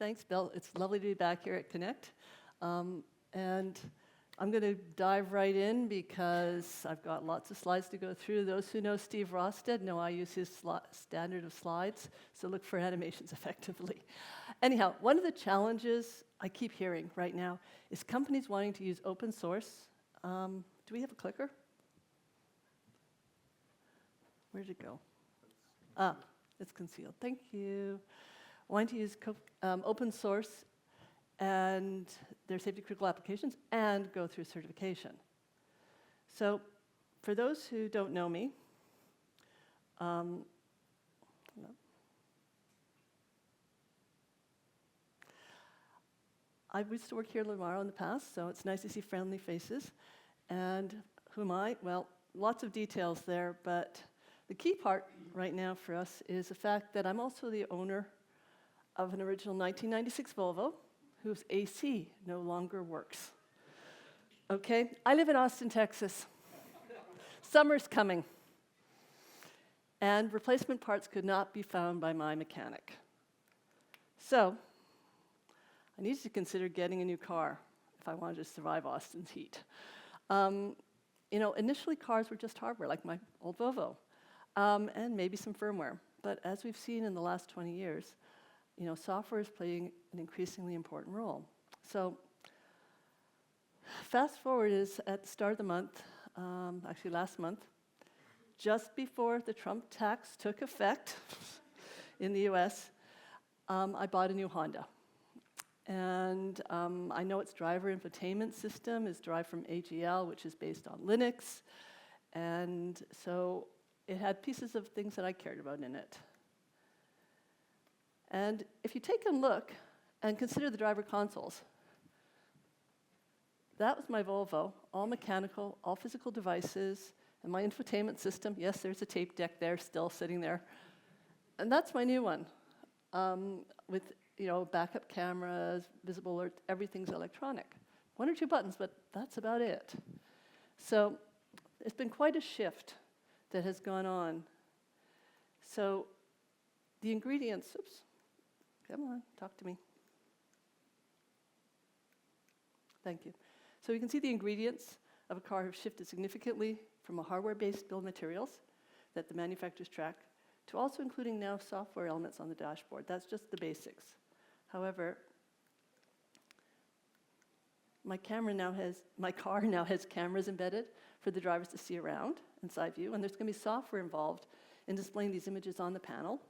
Thanks, Bill. It's lovely to be back here at Connect. And I'm going to dive right in because I've got lots of slides to go through. Those who know Steve Rosted know I use his standard of slides, so look for animations effectively. Anyhow, one of the challenges I keep hearing right now is companies wanting to use open source. Do we have a clicker? Where did it go? It's concealed. Thank you. Wanting to use open source and their safety critical applications and go through certification. So for those who don't know me, I used to work here at Lamar in the past, so it's nice to see friendly faces. And who am I? Well, lots of details there, but the key part right now for us is the fact that I'm also the owner of an original 1996 Volvo, whose AC no longer works. Okay? I live in Austin, Texas. Summer's coming. And replacement parts could not be found by my mechanic. So, I needed to consider getting a new car if I wanted to survive Austin's heat. Initially cars were just hardware, like my old Volvo, and maybe some firmware. But as we've seen in the last 20 years, software is playing an increasingly important role. So fast forward is at the start of the month, actually last month, just before the Trump tax took effect in the US, I bought a new Honda. And I know its driver infotainment system is derived from AGL, which is based on Linux. And so it had pieces of things that I cared about in it. And if you take a look and consider the driver consoles, that was my Volvo, all mechanical, all physical devices, and my infotainment system. Yes, there's a tape deck there, still sitting there. And that's my new one, with backup cameras, visible alerts, everything's electronic. One or two buttons, but that's about it. So it's been quite a shift that has gone on. So the ingredients, oops. Come on, talk to me. Thank you. So you can see the ingredients of a car have shifted significantly from a hardware-based bill of materials that the manufacturers track to also including now software elements on the dashboard. That's just the basics. However, my car now has cameras embedded for the drivers to see around in side view, and there's going to be software involved in displaying these images on the panel.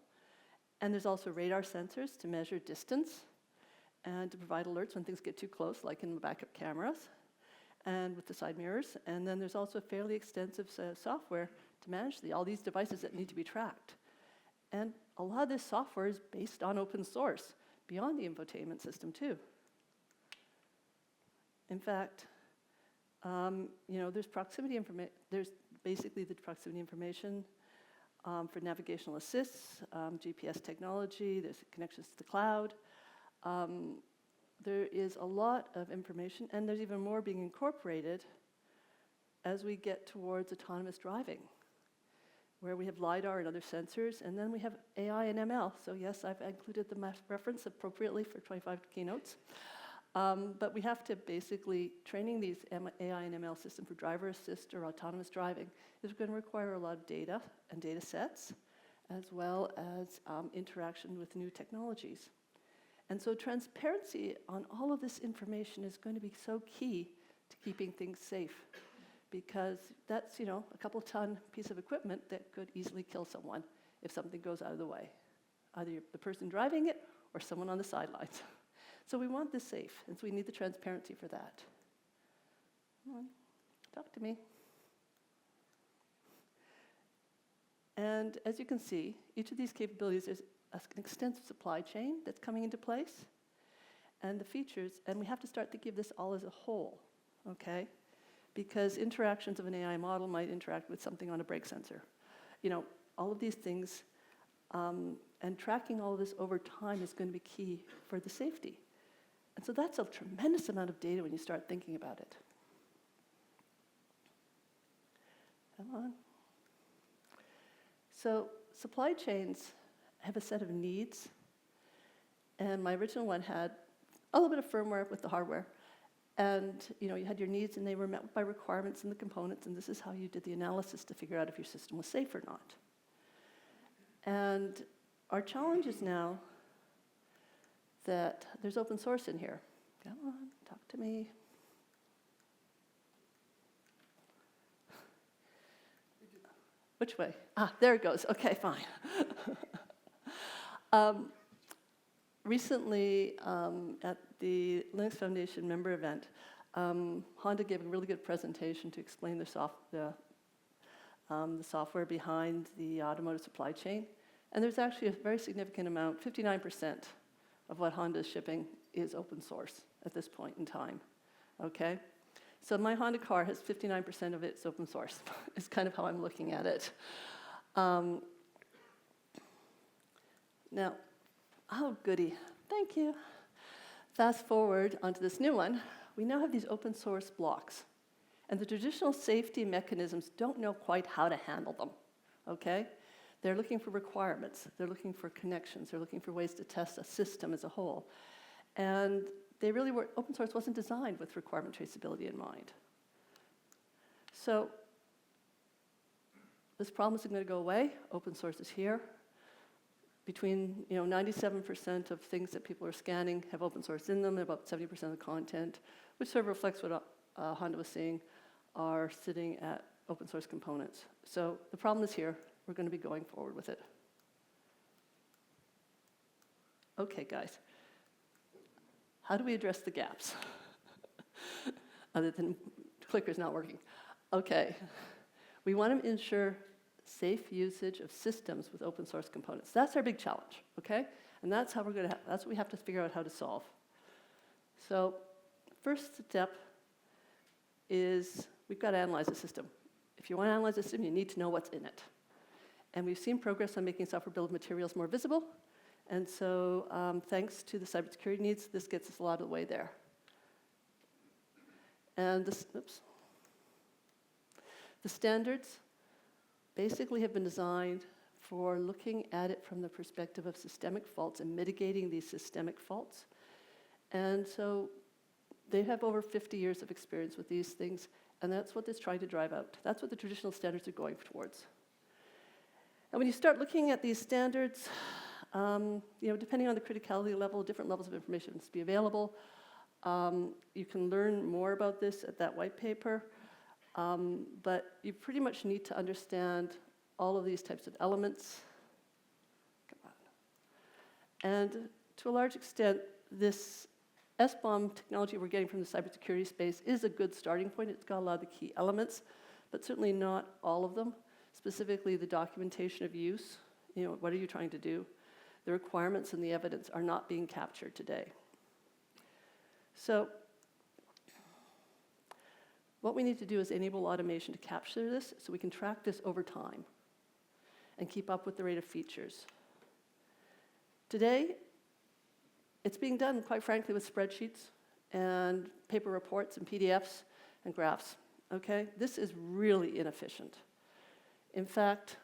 And there's also radar sensors to measure distance and to provide alerts when things get too close, like in the backup cameras and with the side mirrors. And then there's also fairly extensive software to manage all these devices that need to be tracked. And a lot of this software is based on open source, beyond the infotainment system too. In fact, there's proximity information. There's basically the proximity information for navigational assists, GPS technology, there's connections to the cloud. There is a lot of information, and there's even more being incorporated as we get towards autonomous driving, where we have LiDAR and other sensors, and then we have AI and ML. So yes, I've included the reference appropriately for 25 keynotes. But we have to basically, training these AI and ML systems for driver assist or autonomous driving is going to require a lot of data and data sets, as well as interaction with new technologies. And so transparency on all of this information is going to be so key to keeping things safe, because that's, a couple ton piece of equipment that could easily kill someone if something goes out of the way, either the person driving it or someone on the sidelines. So we want this safe, and so we need the transparency for that. Come on, talk to me. And as you can see, each of these capabilities is an extensive supply chain that's coming into place, and the features, and we have to start to give this all as a whole, okay? Because interactions of an AI model might interact with something on a brake sensor. All of these things, and tracking all of this over time is going to be key for the safety. And so that's a tremendous amount of data when you start thinking about it. Come on. So supply chains have a set of needs, And my original one had a little bit of firmware with the hardware. And you had your needs, and they were met by requirements in the components, and this is how you did the analysis to figure out if your system was safe or not. And our challenge is now that there's open source in here. Come on, talk to me. Which way? There it goes. Okay, fine. Recently, at the Linux Foundation member event, Honda gave a really good presentation to explain the software behind the automotive supply chain. And there's actually a very significant amount, 59% of what Honda is shipping is open source at this point in time, okay? So my Honda car has 59% of its open source. It's kind of how I'm looking at it. Now, oh, goody. Thank you. Fast forward onto this new one. We now have these open source blocks. And the traditional safety mechanisms don't know quite how to handle them, okay? They're looking for requirements. They're looking for connections. They're looking for ways to test a system as a whole. And they really were, open source wasn't designed with requirement traceability in mind. So this problem isn't going to go away. Open source is here. Between 97% of things that people are scanning have open source in them, about 70% of the content, which sort of reflects what Honda was seeing, are sitting at open source components. So the problem is here. We're going to be going forward with it. Okay, guys. How do we address the gaps? Other than the clicker's not working. Okay. We want to ensure safe usage of systems with open source components. That's our big challenge, okay? And that's how that's what we have to figure out how to solve. So, first step is we've got to analyze the system. If you want to analyze the system, you need to know what's in it. And we've seen progress on making software bill of materials more visible. And so, thanks to the cybersecurity needs, this gets us a lot of the way there. And the standards basically have been designed for looking at it from the perspective of systemic faults and mitigating these systemic faults. And so they have over 50 years of experience with these things, and that's what it's trying to drive out. That's what the traditional standards are going towards. And when you start looking at these standards, depending on the criticality level, different levels of information must be available. You can learn more about this at that white paper. But you pretty much need to understand all of these types of elements. Come on. And to a large extent, this SBOM technology we're getting from the cybersecurity space is a good starting point. It's got a lot of the key elements, but certainly not all of them. Specifically, the documentation of use. What are you trying to do? The requirements and the evidence are not being captured today. So, what we need to do is enable automation to capture this so we can track this over time and keep up with the rate of features. Today, it's being done, quite frankly, with spreadsheets and paper reports and PDFs and graphs, okay? This is really inefficient. In fact,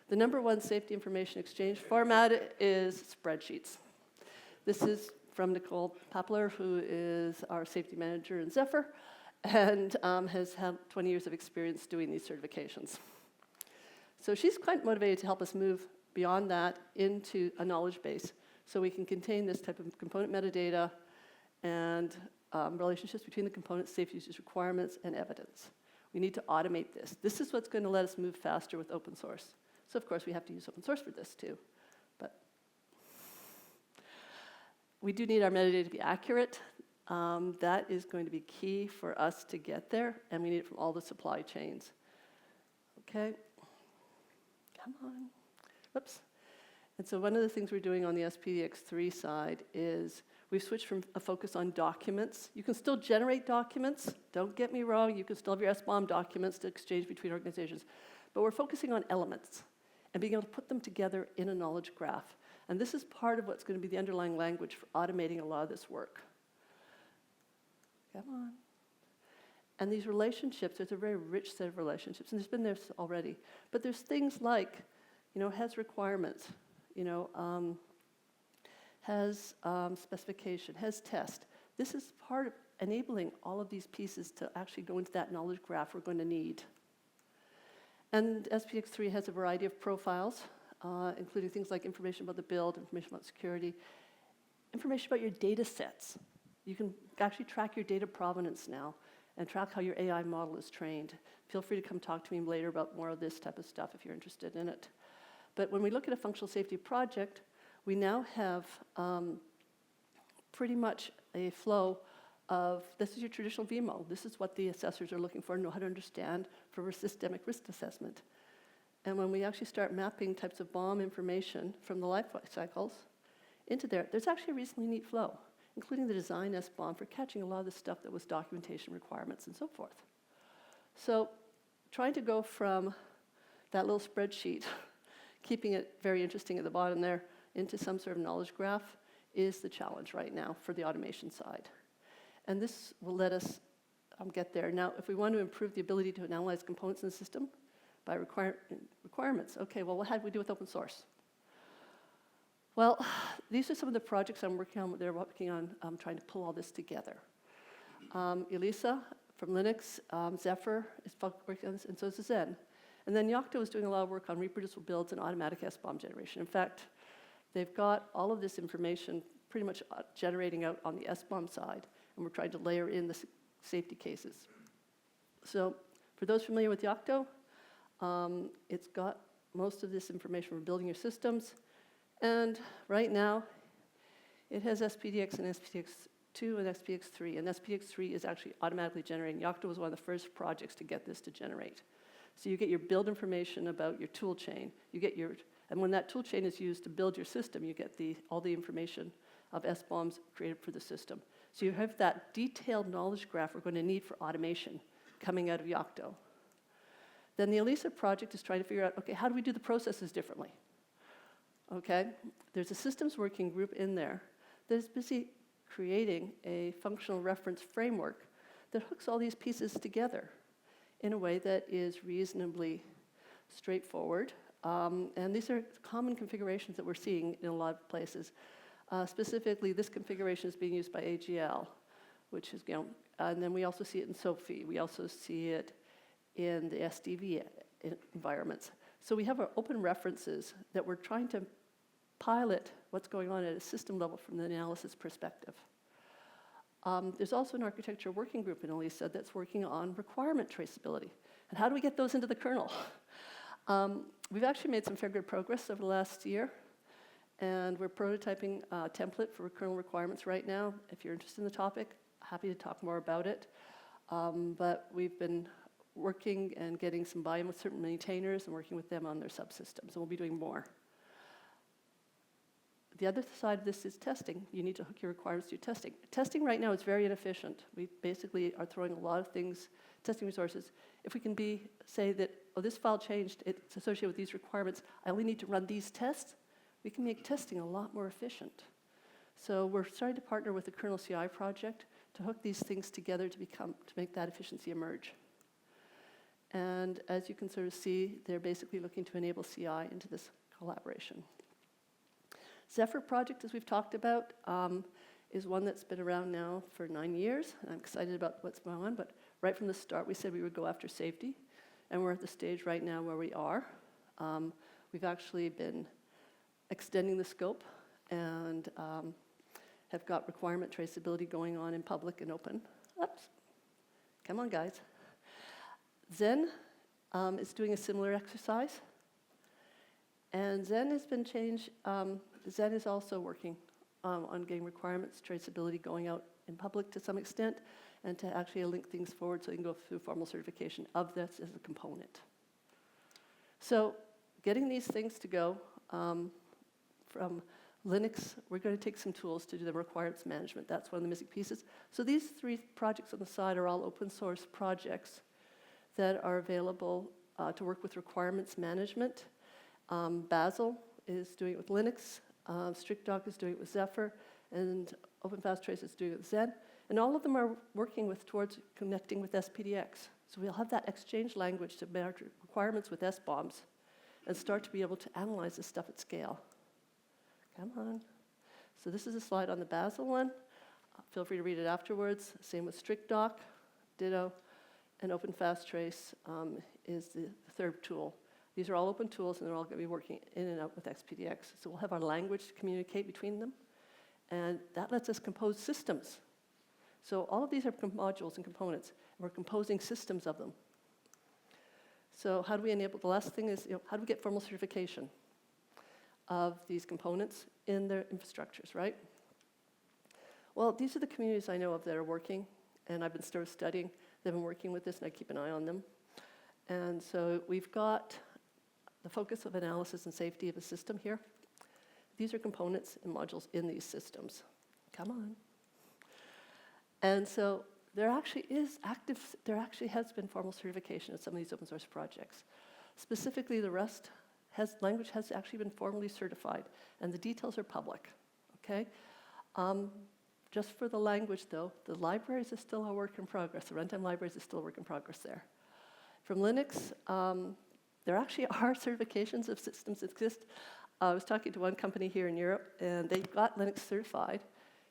the #1 safety information exchange format is spreadsheets. This is from Nicole Papler, who is our safety manager in Zephyr, and has had 20 years of experience doing these certifications. So she's quite motivated to help us move beyond that into a knowledge base so we can contain this type of component metadata and relationships between the components, safe usage requirements, and evidence. We need to automate this. This is what's going to let us move faster with open source. So of course we have to use open source for this too. But we do need our metadata to be accurate. That is going to be key for us to get there, and we need it from all the supply chains. Okay, come on, whoops. And so one of the things we're doing on the SPDX3 side is we've switched from a focus on documents. You can still generate documents, don't get me wrong, you can still have your SBOM documents to exchange between organizations, but we're focusing on elements and being able to put them together in a knowledge graph. And this is part of what's going to be the underlying language for automating a lot of this work. Come on. And these relationships, there's a very rich set of relationships, and there's been this already. But there's things like, has requirements, has specification, has test. This is part of enabling all of these pieces to actually go into that knowledge graph we're going to need. And SPX3 has a variety of profiles, including things like information about the build, information about security, information about your data sets. You can actually track your data provenance now and track how your AI model is trained. Feel free to come talk to me later about more of this type of stuff if you're interested in it. But when we look at a functional safety project, we now have pretty much a flow of, this is your traditional VMO. This is what the assessors are looking for and know how to understand for systemic risk assessment. And when we actually start mapping types of BOM information from the life cycles into there, there's actually a reasonably neat flow, including the design SBOM for catching a lot of the stuff that was documentation requirements and so forth. So trying to go from that little spreadsheet, keeping it very interesting at the bottom there, into some sort of knowledge graph is the challenge right now for the automation side. And this will let us get there. Now, if we want to improve the ability to analyze components in the system by requirements, okay, well, how do we do with open source? Well, these are some of the projects I'm working on. They're working on trying to pull all this together. ELISA from Linux, Zephyr is working on this, and so is Zen. And then Yocto is doing a lot of work on reproducible builds and automatic SBOM generation. In fact, they've got all of this information pretty much generating out on the SBOM side, and we're trying to layer in the safety cases. So for those familiar with Yocto, it's got most of this information for building your systems. And right now, it has SPDX and SPDX2 and SPDX3. And SPDX3 is actually automatically generating. Yocto was one of the first projects to get this to generate. So you get your build information about your tool chain. And when that tool chain is used to build your system, you get all the information of SBOMs created for the system. So you have that detailed knowledge graph we're going to need for automation coming out of Yocto. Then the ELISA project is trying to figure out, okay, how do we do the processes differently? Okay, there's a systems working group in there that is busy creating a functional reference framework that hooks all these pieces together in a way that is reasonably straightforward. And these are common configurations that we're seeing in a lot of places. Specifically, this configuration is being used by AGL, which is, and then we also see it in SOFI. We also see it in the SDV environments. So we have our open references that we're trying to pilot what's going on at a system level from the analysis perspective. There's also an architecture working group in ELISA that's working on requirement traceability. And how do we get those into the kernel? We've actually made some fair good progress over the last year. And we're prototyping a template for kernel requirements right now. If you're interested in the topic, happy to talk more about it. But we've been working and getting some buy-in with certain maintainers and working with them on their subsystems, and we'll be doing more. The other side of this is testing. You need to hook your requirements to your testing. Testing right now is very inefficient. We basically are throwing a lot of things, testing resources. If we can say that, oh, this file changed, it's associated with these requirements, I only need to run these tests, we can make testing a lot more efficient. So we're starting to partner with the kernel CI project to hook these things together to make that efficiency emerge. And as you can sort of see, they're basically looking to enable CI into this collaboration. Zephyr project, as we've talked about, is one that's been around now for 9 years. I'm excited about what's going on, but right from the start, we said we would go after safety, and we're at the stage right now where we are. We've actually been extending the scope and have got requirement traceability going on in public and open. Oops. Come on, guys. Zen is doing a similar exercise. And Zen has been changed. Zen is also working on getting requirements traceability going out in public to some extent and to actually link things forward so you can go through formal certification of this as a component. So getting these things to go, from Linux, we're going to take some tools to do the requirements management. That's one of the missing pieces. So these 3 projects on the side are all open source projects that are available to work with requirements management. Basil is doing it with Linux, StrictDoc is doing it with Zephyr, and OpenFastTrace is doing it with Zen. And all of them are working towards connecting with SPDX. So we'll have that exchange language to manage requirements with SBOMs and start to be able to analyze this stuff at scale. Come on. So this is a slide on the Basel one. Feel free to read it afterwards. Same with StrictDoc, ditto, and OpenFastTrace is the third tool. These are all open tools, and they're all going to be working in and out with XPDX. So we'll have our language to communicate between them, and that lets us compose systems. So all of these are modules and components, and we're composing systems of them. So how do we enable? The last thing is, how do we get formal certification of these components in their infrastructures, right? Well, these are the communities I know of that are working, and I've been sort of studying. They've been working with this, and I keep an eye on them. And so we've got the focus of analysis and safety of a system here. These are components and modules in these systems. Come on. And so there actually has been formal certification of some of these open source projects. Specifically, the Rust language has actually been formally certified, and the details are public, okay? Just for the language, though, the libraries are still a work in progress. The runtime libraries are still a work in progress there. From Linux, there actually are certifications of systems that exist. I was talking to one company here in Europe, and they got Linux certified.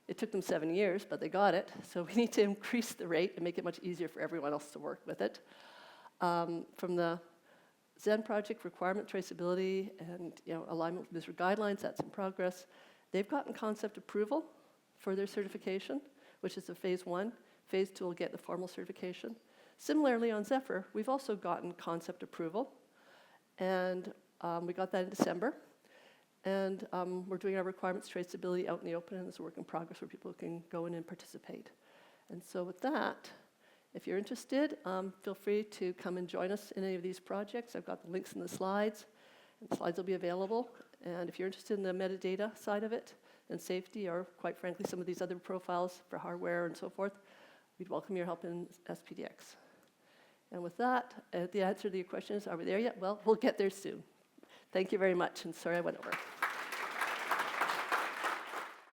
It took them 7 years, but they got it. So we need to increase the rate and make it much easier for everyone else to work with it. From the Zen project, requirement traceability and alignment with user guidelines, that's in progress. They've gotten concept approval for their certification, which is the phase 1. Phase 2 will get the formal certification. Similarly, on Zephyr, we've also gotten concept approval, and we got that in December. And we're doing our requirements traceability out in the open, and it's a work in progress where people can go in and participate. And so with that, if you're interested, feel free to come and join us in any of these projects. I've got the links in the slides, and the slides will be available. And if you're interested in the metadata side of it, and safety, or quite frankly, some of these other profiles for hardware and so forth, we'd welcome your help in SPDX. And with that, the answer to your question is, are we there yet? Well, we'll get there soon. Thank you very much, and sorry I went over.